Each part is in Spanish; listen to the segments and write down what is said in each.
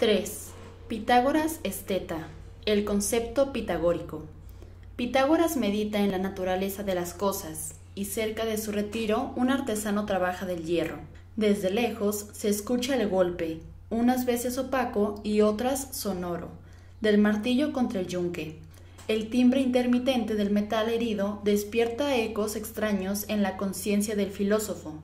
3. Pitágoras esteta. El concepto pitagórico. Pitágoras medita en la naturaleza de las cosas, y cerca de su retiro un artesano trabaja del hierro. Desde lejos se escucha el golpe, unas veces opaco y otras sonoro, del martillo contra el yunque. El timbre intermitente del metal herido despierta ecos extraños en la conciencia del filósofo.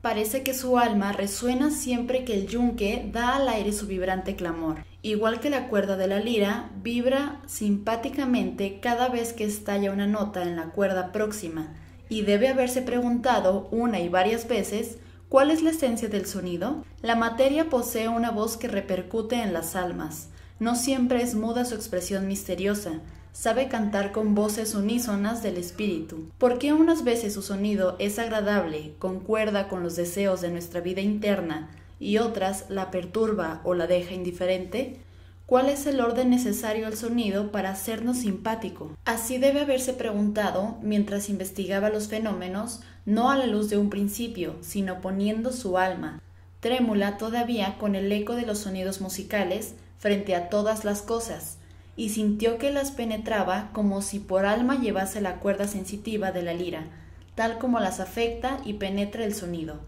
Parece que su alma resuena siempre que el yunque da al aire su vibrante clamor. Igual que la cuerda de la lira, vibra simpáticamente cada vez que estalla una nota en la cuerda próxima, y debe haberse preguntado una y varias veces ¿cuál es la esencia del sonido? La materia posee una voz que repercute en las almas. No siempre es muda su expresión misteriosa. Sabe cantar con voces unísonas del espíritu. ¿Por qué unas veces su sonido es agradable, concuerda con los deseos de nuestra vida interna, y otras la perturba o la deja indiferente? ¿Cuál es el orden necesario al sonido para hacernos simpático? Así debe haberse preguntado mientras investigaba los fenómenos, no a la luz de un principio, sino poniendo su alma, trémula todavía con el eco de los sonidos musicales, frente a todas las cosas, y sintió que las penetraba como si por alma llevase la cuerda sensitiva de la lira, tal como las afecta y penetra el sonido.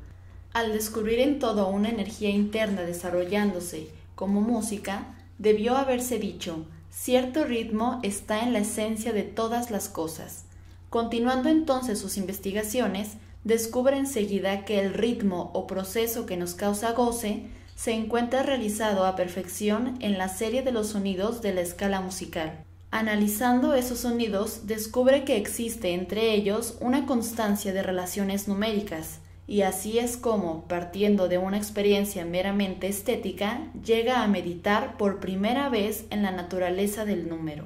Al descubrir en todo una energía interna desarrollándose como música, debió haberse dicho, cierto ritmo está en la esencia de todas las cosas. Continuando entonces sus investigaciones, descubre enseguida que el ritmo o proceso que nos causa goce se encuentra realizado a perfección en la serie de los sonidos de la escala musical. Analizando esos sonidos, descubre que existe entre ellos una constancia de relaciones numéricas, y así es como, partiendo de una experiencia meramente estética, llega a meditar por primera vez en la naturaleza del número.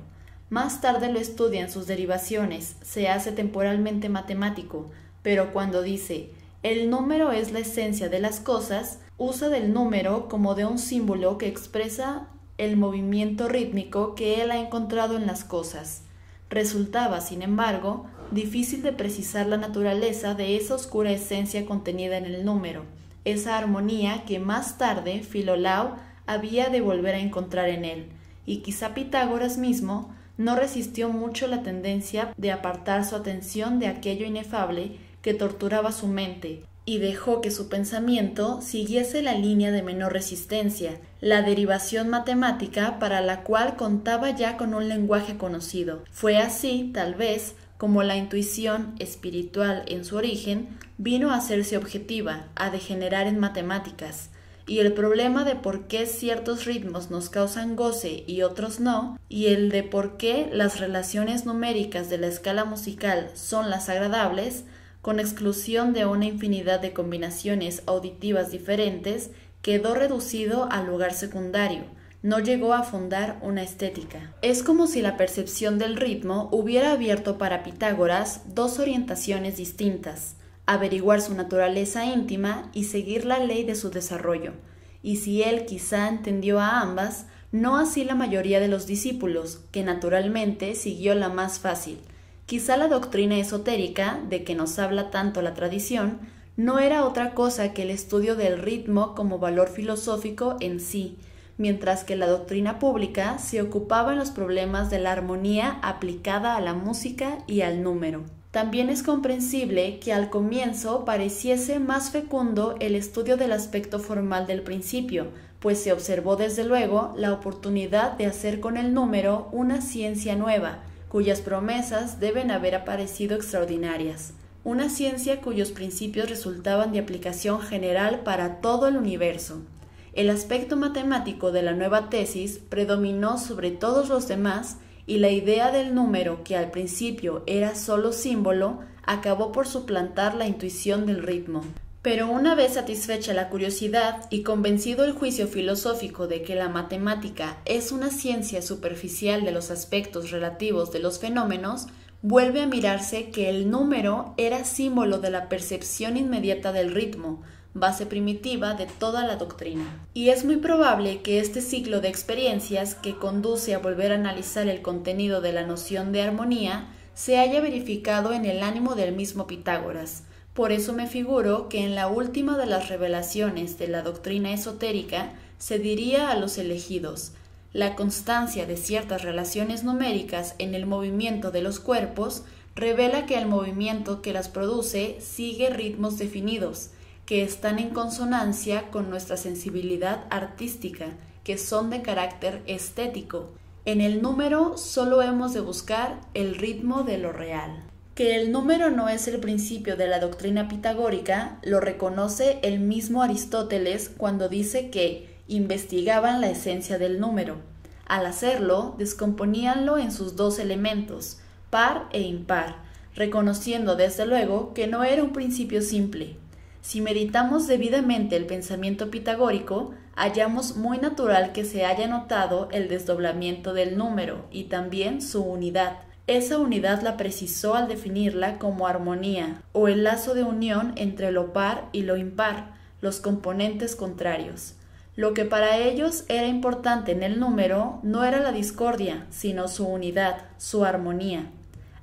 Más tarde lo estudia en sus derivaciones, se hace temporalmente matemático, pero cuando dice «el número es la esencia de las cosas», usa del número como de un símbolo que expresa el movimiento rítmico que él ha encontrado en las cosas. Resultaba, sin embargo, difícil de precisar la naturaleza de esa oscura esencia contenida en el número, esa armonía que más tarde Filolao había de volver a encontrar en él, y quizá Pitágoras mismo no resistió mucho la tendencia de apartar su atención de aquello inefable que torturaba su mente, y dejó que su pensamiento siguiese la línea de menor resistencia, la derivación matemática para la cual contaba ya con un lenguaje conocido. Fue así, tal vez, como la intuición espiritual en su origen vino a hacerse objetiva, a degenerar en matemáticas, y el problema de por qué ciertos ritmos nos causan goce y otros no, y el de por qué las relaciones numéricas de la escala musical son las agradables, con exclusión de una infinidad de combinaciones auditivas diferentes, quedó reducido al lugar secundario, no llegó a fundar una estética. Es como si la percepción del ritmo hubiera abierto para Pitágoras dos orientaciones distintas, averiguar su naturaleza íntima y seguir la ley de su desarrollo, y si él quizá entendió a ambas, no así la mayoría de los discípulos, que naturalmente siguió la más fácil. Quizá la doctrina esotérica, de que nos habla tanto la tradición, no era otra cosa que el estudio del ritmo como valor filosófico en sí, mientras que la doctrina pública se ocupaba en los problemas de la armonía aplicada a la música y al número. También es comprensible que al comienzo pareciese más fecundo el estudio del aspecto formal del principio, pues se observó desde luego la oportunidad de hacer con el número una ciencia nueva, cuyas promesas deben haber aparecido extraordinarias, una ciencia cuyos principios resultaban de aplicación general para todo el universo. El aspecto matemático de la nueva tesis predominó sobre todos los demás y la idea del número, que al principio era solo símbolo, acabó por suplantar la intuición del ritmo. Pero una vez satisfecha la curiosidad y convencido el juicio filosófico de que la matemática es una ciencia superficial de los aspectos relativos de los fenómenos, vuelve a mirarse que el número era símbolo de la percepción inmediata del ritmo, base primitiva de toda la doctrina. Y es muy probable que este ciclo de experiencias que conduce a volver a analizar el contenido de la noción de armonía se haya verificado en el ánimo del mismo Pitágoras. Por eso me figuro que en la última de las revelaciones de la doctrina esotérica se diría a los elegidos: la constancia de ciertas relaciones numéricas en el movimiento de los cuerpos revela que el movimiento que las produce sigue ritmos definidos, que están en consonancia con nuestra sensibilidad artística, que son de carácter estético. En el número solo hemos de buscar el ritmo de lo real. Que el número no es el principio de la doctrina pitagórica lo reconoce el mismo Aristóteles cuando dice que investigaban la esencia del número. Al hacerlo, descomponíanlo en sus dos elementos, par e impar, reconociendo desde luego que no era un principio simple. Si meditamos debidamente el pensamiento pitagórico, hallamos muy natural que se haya notado el desdoblamiento del número y también su unidad. Esa unidad la precisó al definirla como armonía, o el lazo de unión entre lo par y lo impar, los componentes contrarios. Lo que para ellos era importante en el número no era la discordia, sino su unidad, su armonía.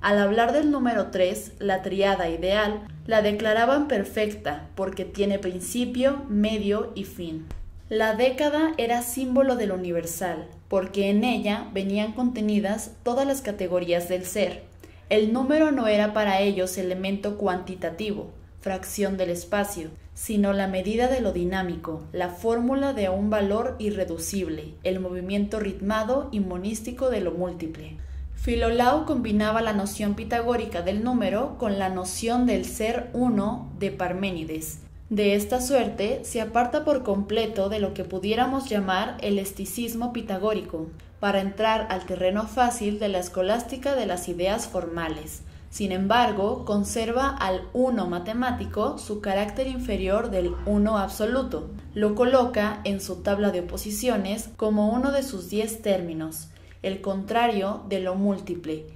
Al hablar del número 3, la tríada ideal, la declaraban perfecta porque tiene principio, medio y fin. La década era símbolo de lo universal, porque en ella venían contenidas todas las categorías del ser. El número no era para ellos elemento cuantitativo, fracción del espacio, sino la medida de lo dinámico, la fórmula de un valor irreducible, el movimiento ritmado y monístico de lo múltiple. Filolao combinaba la noción pitagórica del número con la noción del ser uno de Parménides. De esta suerte se aparta por completo de lo que pudiéramos llamar el esticismo pitagórico, para entrar al terreno fácil de la escolástica de las ideas formales. Sin embargo, conserva al uno matemático su carácter inferior del uno absoluto. Lo coloca en su tabla de oposiciones como uno de sus 10 términos, el contrario de lo múltiple.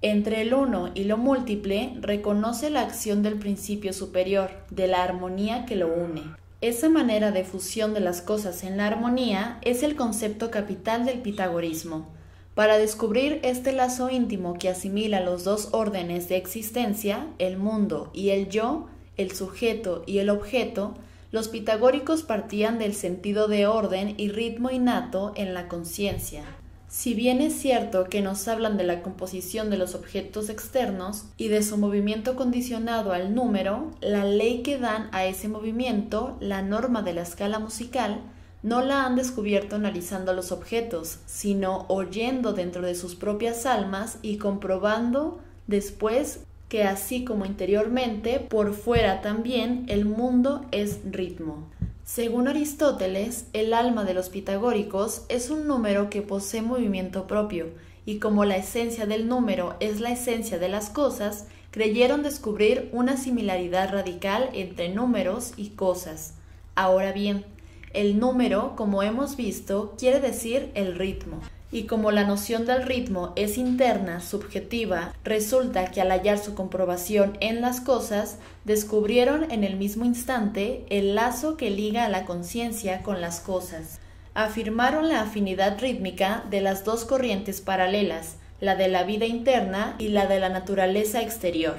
Entre el uno y lo múltiple reconoce la acción del principio superior, de la armonía que lo une. Esa manera de fusión de las cosas en la armonía es el concepto capital del pitagorismo. Para descubrir este lazo íntimo que asimila los dos órdenes de existencia, el mundo y el yo, el sujeto y el objeto, los pitagóricos partían del sentido de orden y ritmo innato en la conciencia. Si bien es cierto que nos hablan de la composición de los objetos externos y de su movimiento condicionado al número, la ley que dan a ese movimiento, la norma de la escala musical, no la han descubierto analizando los objetos, sino oyendo dentro de sus propias almas y comprobando después que así como interiormente, por fuera también el mundo es ritmo. Según Aristóteles, el alma de los pitagóricos es un número que posee movimiento propio, y como la esencia del número es la esencia de las cosas, creyeron descubrir una similaridad radical entre números y cosas. Ahora bien, el número, como hemos visto, quiere decir el ritmo. Y como la noción del ritmo es interna, subjetiva, resulta que al hallar su comprobación en las cosas, descubrieron en el mismo instante el lazo que liga a la conciencia con las cosas. Afirmaron la afinidad rítmica de las dos corrientes paralelas, la de la vida interna y la de la naturaleza exterior.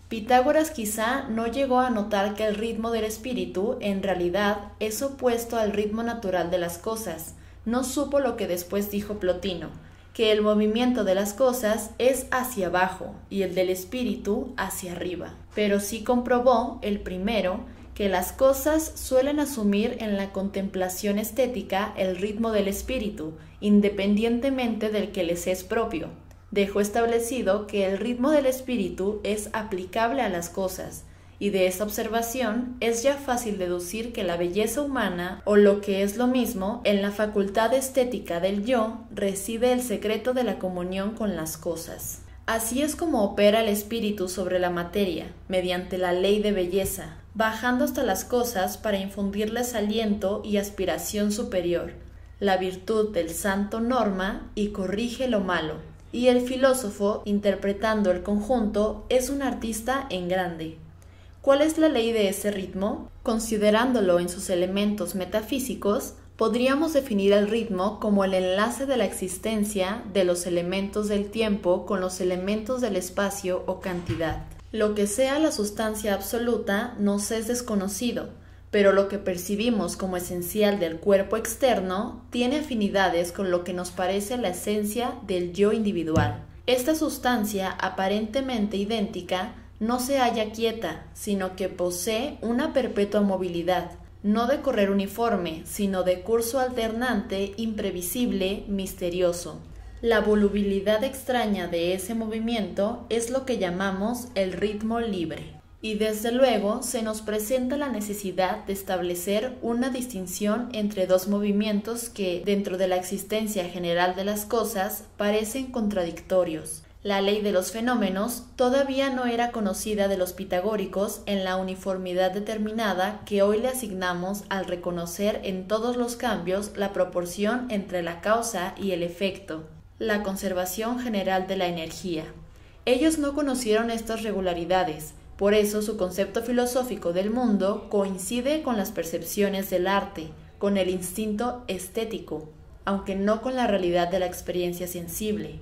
Pitágoras quizá no llegó a notar que el ritmo del espíritu en realidad es opuesto al ritmo natural de las cosas. No supo lo que después dijo Plotino, que el movimiento de las cosas es hacia abajo y el del espíritu hacia arriba. Pero sí comprobó, el primero, que las cosas suelen asumir en la contemplación estética el ritmo del espíritu, independientemente del que les es propio. Dejó establecido que el ritmo del espíritu es aplicable a las cosas, y de esa observación es ya fácil deducir que la belleza humana, o lo que es lo mismo, en la facultad estética del yo, reside el secreto de la comunión con las cosas. Así es como opera el espíritu sobre la materia, mediante la ley de belleza, bajando hasta las cosas para infundirles aliento y aspiración superior. La virtud del santo norma y corrige lo malo, y el filósofo, interpretando el conjunto, es un artista en grande. ¿Cuál es la ley de ese ritmo? Considerándolo en sus elementos metafísicos, podríamos definir el ritmo como el enlace de la existencia de los elementos del tiempo con los elementos del espacio o cantidad. Lo que sea la sustancia absoluta nos es desconocido, pero lo que percibimos como esencial del cuerpo externo tiene afinidades con lo que nos parece la esencia del yo individual. Esta sustancia aparentemente idéntica no se halla quieta, sino que posee una perpetua movilidad, no de correr uniforme, sino de curso alternante, imprevisible, misterioso. La volubilidad extraña de ese movimiento es lo que llamamos el ritmo libre. Y desde luego se nos presenta la necesidad de establecer una distinción entre dos movimientos que, dentro de la existencia general de las cosas, parecen contradictorios. La ley de los fenómenos todavía no era conocida de los pitagóricos en la uniformidad determinada que hoy le asignamos al reconocer en todos los cambios la proporción entre la causa y el efecto, la conservación general de la energía. Ellos no conocieron estas regularidades, por eso su concepto filosófico del mundo coincide con las percepciones del arte, con el instinto estético, aunque no con la realidad de la experiencia sensible.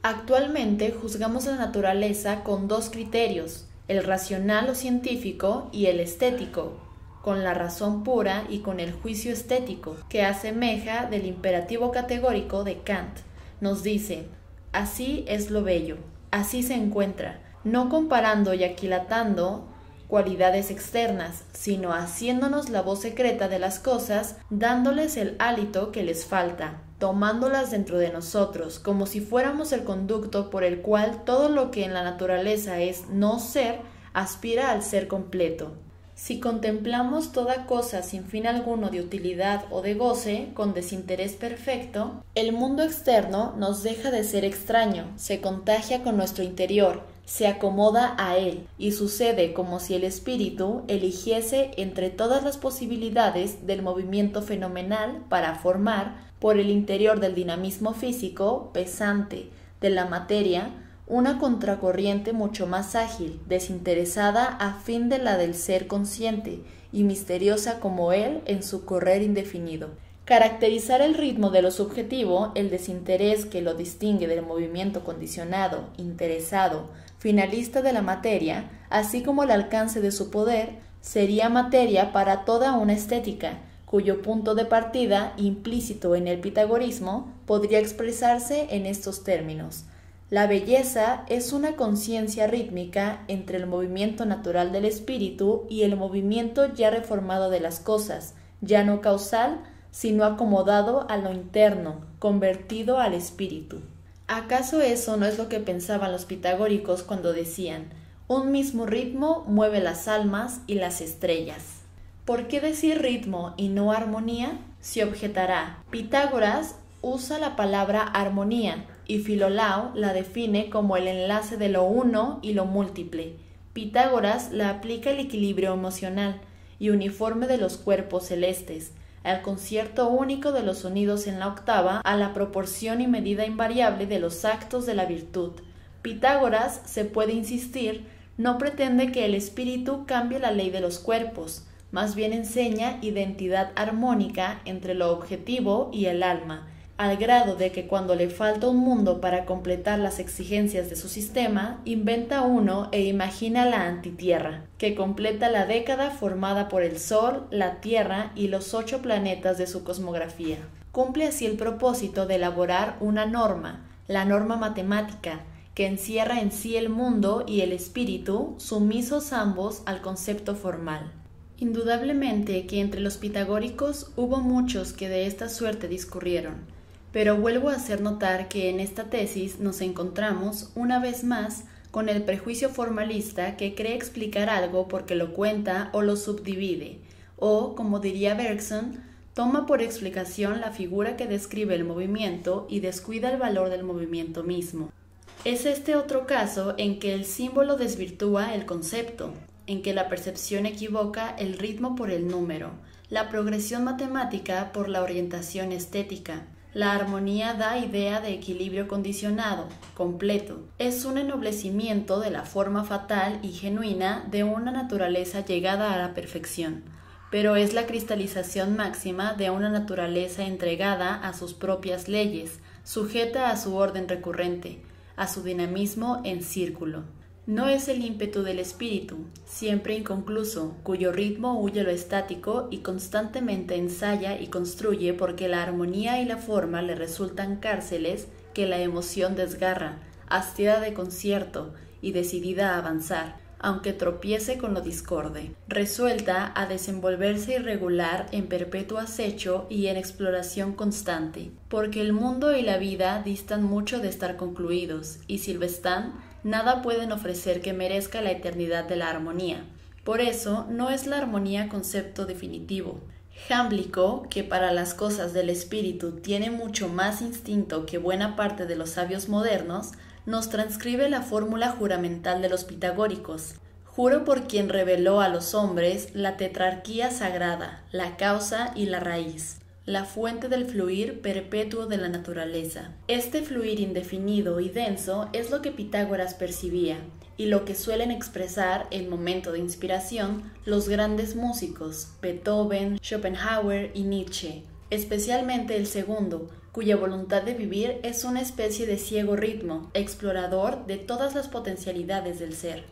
Actualmente juzgamos la naturaleza con dos criterios, el racional o científico y el estético, con la razón pura y con el juicio estético, que asemeja del imperativo categórico de Kant. Nos dice, así es lo bello, así se encuentra, no comparando y aquilatando cualidades externas, sino haciéndonos la voz secreta de las cosas, dándoles el hálito que les falta, tomándolas dentro de nosotros, como si fuéramos el conducto por el cual todo lo que en la naturaleza es no ser, aspira al ser completo. Si contemplamos toda cosa sin fin alguno de utilidad o de goce, con desinterés perfecto, el mundo externo nos deja de ser extraño, se contagia con nuestro interior, se acomoda a él, y sucede como si el espíritu eligiese entre todas las posibilidades del movimiento fenomenal para formar, por el interior del dinamismo físico, pesante, de la materia, una contracorriente mucho más ágil, desinteresada a fin de la del ser consciente, y misteriosa como él en su correr indefinido. Caracterizar el ritmo de lo subjetivo, el desinterés que lo distingue del movimiento condicionado, interesado, finalista de la materia, así como el alcance de su poder, sería materia para toda una estética, cuyo punto de partida, implícito en el pitagorismo, podría expresarse en estos términos. La belleza es una conciencia rítmica entre el movimiento natural del espíritu y el movimiento ya reformado de las cosas, ya no causal, sino acomodado a lo interno, convertido al espíritu. ¿Acaso eso no es lo que pensaban los pitagóricos cuando decían, un mismo ritmo mueve las almas y las estrellas? ¿Por qué decir ritmo y no armonía? Se objetará. Pitágoras usa la palabra armonía y Filolao la define como el enlace de lo uno y lo múltiple. Pitágoras la aplica al equilibrio emocional y uniforme de los cuerpos celestes, al concierto único de los sonidos en la octava, a la proporción y medida invariable de los actos de la virtud. Pitágoras, se puede insistir, no pretende que el espíritu cambie la ley de los cuerpos, más bien enseña identidad armónica entre lo objetivo y el alma, al grado de que cuando le falta un mundo para completar las exigencias de su sistema, inventa uno e imagina la antitierra, que completa la década formada por el Sol, la Tierra y los 8 planetas de su cosmografía. Cumple así el propósito de elaborar una norma, la norma matemática, que encierra en sí el mundo y el espíritu, sumisos ambos al concepto formal. Indudablemente que entre los pitagóricos hubo muchos que de esta suerte discurrieron, pero vuelvo a hacer notar que en esta tesis nos encontramos, una vez más, con el prejuicio formalista que cree explicar algo porque lo cuenta o lo subdivide, o, como diría Bergson, toma por explicación la figura que describe el movimiento y descuida el valor del movimiento mismo. Es este otro caso en que el símbolo desvirtúa el concepto, en que la percepción equivoca el ritmo por el número, la progresión matemática por la orientación estética. La armonía da idea de equilibrio condicionado, completo. Es un ennoblecimiento de la forma fatal y genuina de una naturaleza llegada a la perfección, pero es la cristalización máxima de una naturaleza entregada a sus propias leyes, sujeta a su orden recurrente, a su dinamismo en círculo. No es el ímpetu del espíritu, siempre inconcluso, cuyo ritmo huye lo estático y constantemente ensaya y construye porque la armonía y la forma le resultan cárceles que la emoción desgarra, hastiada de concierto y decidida a avanzar, aunque tropiece con lo discorde, resuelta a desenvolverse irregular en perpetuo acecho y en exploración constante, porque el mundo y la vida distan mucho de estar concluidos, y si lo están, nada pueden ofrecer que merezca la eternidad de la armonía. Por eso no es la armonía concepto definitivo. Jámblico, que para las cosas del espíritu tiene mucho más instinto que buena parte de los sabios modernos, nos transcribe la fórmula juramental de los pitagóricos. Juro por quien reveló a los hombres la tetrarquía sagrada, la causa y la raíz, la fuente del fluir perpetuo de la naturaleza. Este fluir indefinido y denso es lo que Pitágoras percibía, y lo que suelen expresar en momento de inspiración los grandes músicos, Beethoven, Schopenhauer y Nietzsche, especialmente el segundo, cuya voluntad de vivir es una especie de ciego ritmo, explorador de todas las potencialidades del ser.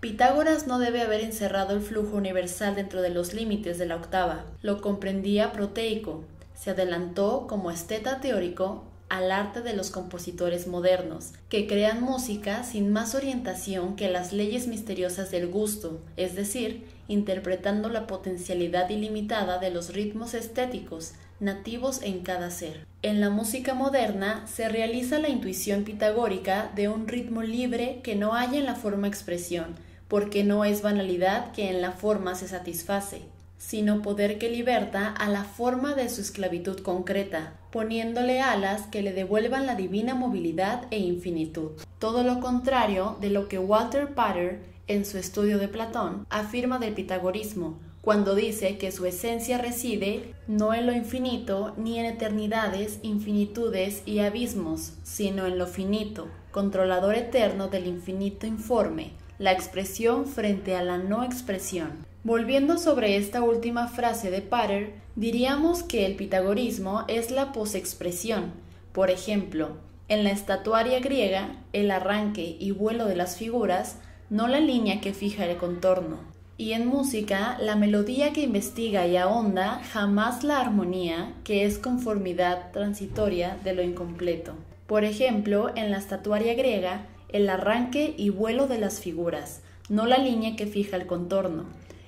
Pitágoras no debe haber encerrado el flujo universal dentro de los límites de la octava, lo comprendía proteico, se adelantó como esteta teórico al arte de los compositores modernos, que crean música sin más orientación que las leyes misteriosas del gusto, es decir, interpretando la potencialidad ilimitada de los ritmos estéticos nativos en cada ser. En la música moderna se realiza la intuición pitagórica de un ritmo libre que no halla en la forma expresión, porque no es banalidad que en la forma se satisface, sino poder que liberta a la forma de su esclavitud concreta, poniéndole alas que le devuelvan la divina movilidad e infinitud. Todo lo contrario de lo que Walter Pater, en su estudio de Platón, afirma del pitagorismo, cuando dice que su esencia reside no en lo infinito ni en eternidades, infinitudes y abismos, sino en lo finito, controlador eterno del infinito informe, la expresión frente a la no expresión. Volviendo sobre esta última frase de Pater, diríamos que el pitagorismo es la posexpresión. Por ejemplo, en la estatuaria griega, el arranque y vuelo de las figuras, no la línea que fija el contorno. Y en música, la melodía que investiga y ahonda, jamás la armonía, que es conformidad transitoria de lo incompleto. Por ejemplo, en la estatuaria griega, el arranque y vuelo de las figuras, no la línea que fija el contorno.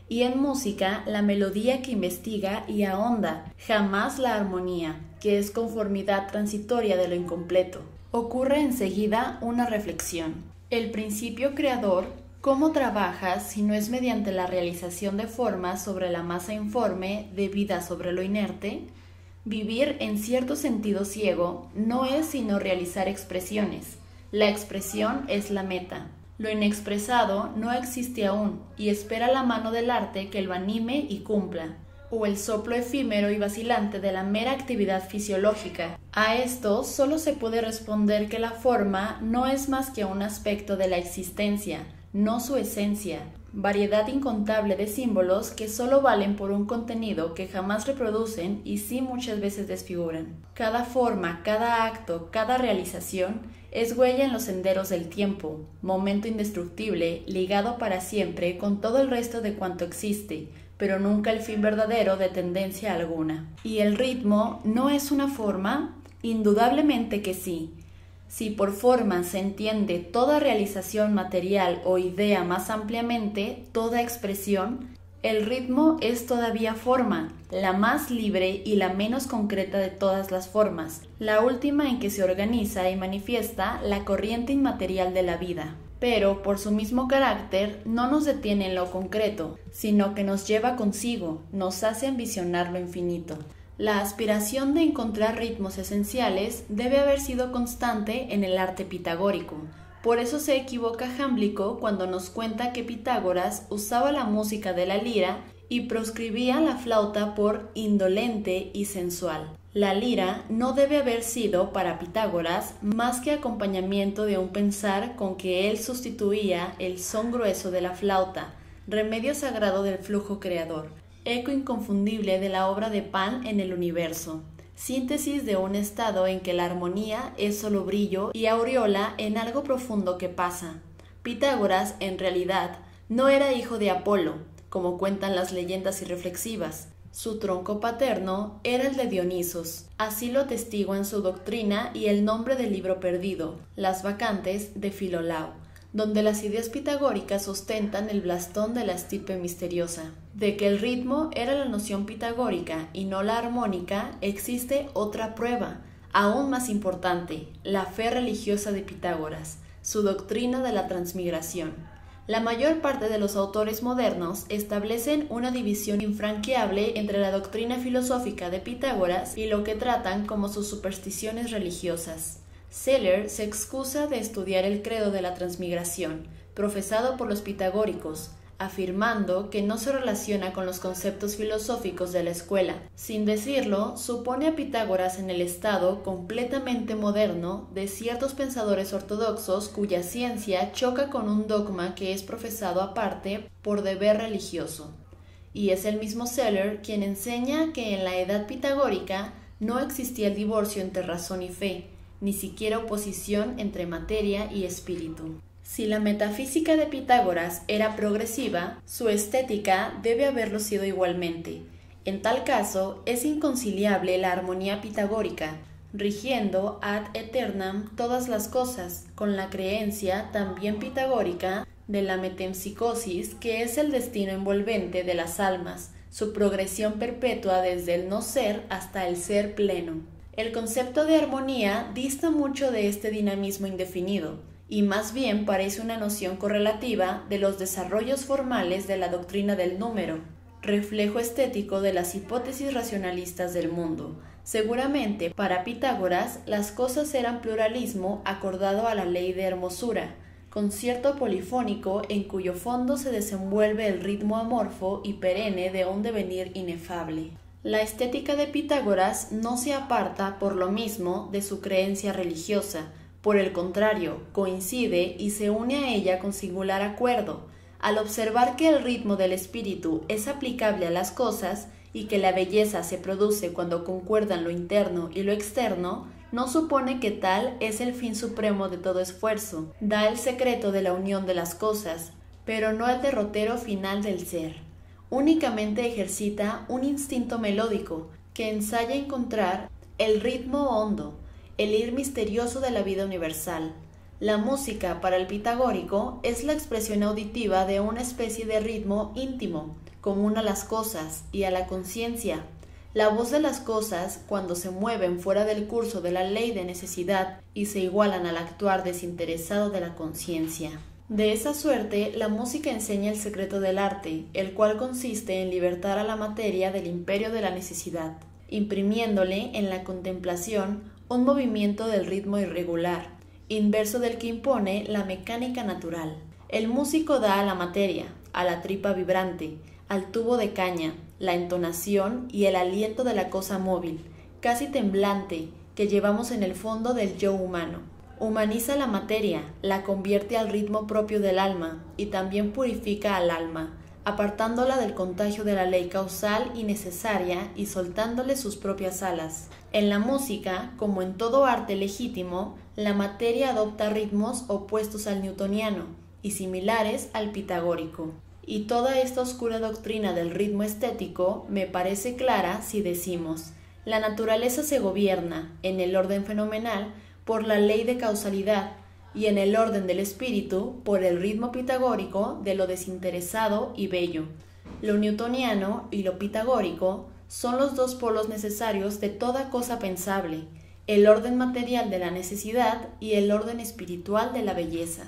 Y en música, la melodía que investiga y ahonda, jamás la armonía, que es conformidad transitoria de lo incompleto. Ocurre enseguida una reflexión. El principio creador, ¿cómo trabaja si no es mediante la realización de formas sobre la masa informe de vida sobre lo inerte? Vivir en cierto sentido ciego no es sino realizar expresiones. La expresión es la meta. Lo inexpresado no existe aún y espera la mano del arte que lo anime y cumpla, o el soplo efímero y vacilante de la mera actividad fisiológica. A esto solo se puede responder que la forma no es más que un aspecto de la existencia, no su esencia, variedad incontable de símbolos que solo valen por un contenido que jamás reproducen y sí muchas veces desfiguran. Cada forma, cada acto, cada realización es huella en los senderos del tiempo, momento indestructible, ligado para siempre con todo el resto de cuanto existe, pero nunca el fin verdadero de tendencia alguna. ¿Y el ritmo no es una forma? Indudablemente que sí. Si por forma se entiende toda realización material o idea más ampliamente, toda expresión, el ritmo es todavía forma, la más libre y la menos concreta de todas las formas, la última en que se organiza y manifiesta la corriente inmaterial de la vida. Pero, por su mismo carácter, no nos detiene en lo concreto, sino que nos lleva consigo, nos hace ambicionar lo infinito. La aspiración de encontrar ritmos esenciales debe haber sido constante en el arte pitagórico. Por eso se equivoca Jámblico cuando nos cuenta que Pitágoras usaba la música de la lira y proscribía la flauta por indolente y sensual. La lira no debe haber sido para Pitágoras más que acompañamiento de un pensar con que él sustituía el son grueso de la flauta, remedio sagrado del flujo creador, eco inconfundible de la obra de Pan en el universo, síntesis de un estado en que la armonía es solo brillo y aureola en algo profundo que pasa. Pitágoras, en realidad, no era hijo de Apolo, como cuentan las leyendas irreflexivas. Su tronco paterno era el de Dionisos. Así lo atestiguan su doctrina y el nombre del libro perdido, Las Vacantes de Filolao, donde las ideas pitagóricas ostentan el blastón de la estirpe misteriosa. De que el ritmo era la noción pitagórica y no la armónica, existe otra prueba, aún más importante, la fe religiosa de Pitágoras, su doctrina de la transmigración. La mayor parte de los autores modernos establecen una división infranqueable entre la doctrina filosófica de Pitágoras y lo que tratan como sus supersticiones religiosas. Seller se excusa de estudiar el credo de la transmigración, profesado por los pitagóricos, afirmando que no se relaciona con los conceptos filosóficos de la escuela. Sin decirlo, supone a Pitágoras en el estado completamente moderno de ciertos pensadores ortodoxos cuya ciencia choca con un dogma que es profesado aparte por deber religioso. Y es el mismo Seller quien enseña que en la edad pitagórica no existía el divorcio entre razón y fe, ni siquiera oposición entre materia y espíritu. Si la metafísica de Pitágoras era progresiva, su estética debe haberlo sido igualmente. En tal caso, es inconciliable la armonía pitagórica, rigiendo ad aeternam todas las cosas, con la creencia también pitagórica de la metempsicosis, que es el destino envolvente de las almas, su progresión perpetua desde el no ser hasta el ser pleno. El concepto de armonía dista mucho de este dinamismo indefinido, y más bien parece una noción correlativa de los desarrollos formales de la doctrina del número, reflejo estético de las hipótesis racionalistas del mundo. Seguramente, para Pitágoras, las cosas eran pluralismo acordado a la ley de hermosura, concierto polifónico en cuyo fondo se desenvuelve el ritmo amorfo y perenne de un devenir inefable. La estética de Pitágoras no se aparta, por lo mismo, de su creencia religiosa. Por el contrario, coincide y se une a ella con singular acuerdo, al observar que el ritmo del espíritu es aplicable a las cosas y que la belleza se produce cuando concuerdan lo interno y lo externo, no supone que tal es el fin supremo de todo esfuerzo, da el secreto de la unión de las cosas, pero no el derrotero final del ser. Únicamente ejercita un instinto melódico que ensaya encontrar el ritmo hondo, el ir misterioso de la vida universal. La música, para el pitagórico, es la expresión auditiva de una especie de ritmo íntimo, común a las cosas y a la conciencia. La voz de las cosas, cuando se mueven fuera del curso de la ley de necesidad y se igualan al actuar desinteresado de la conciencia. De esa suerte, la música enseña el secreto del arte, el cual consiste en libertar a la materia del imperio de la necesidad, imprimiéndole en la contemplación un movimiento del ritmo irregular, inverso del que impone la mecánica natural. El músico da a la materia, a la tripa vibrante, al tubo de caña, la entonación y el aliento de la cosa móvil, casi temblante, que llevamos en el fondo del yo humano. Humaniza la materia, la convierte al ritmo propio del alma y también purifica al alma, apartándola del contagio de la ley causal y necesaria y soltándole sus propias alas. En la música, como en todo arte legítimo, la materia adopta ritmos opuestos al newtoniano y similares al pitagórico. Y toda esta oscura doctrina del ritmo estético me parece clara si decimos: la naturaleza se gobierna, en el orden fenomenal, por la ley de causalidad, y en el orden del espíritu por el ritmo pitagórico de lo desinteresado y bello. Lo newtoniano y lo pitagórico son los dos polos necesarios de toda cosa pensable, el orden material de la necesidad y el orden espiritual de la belleza.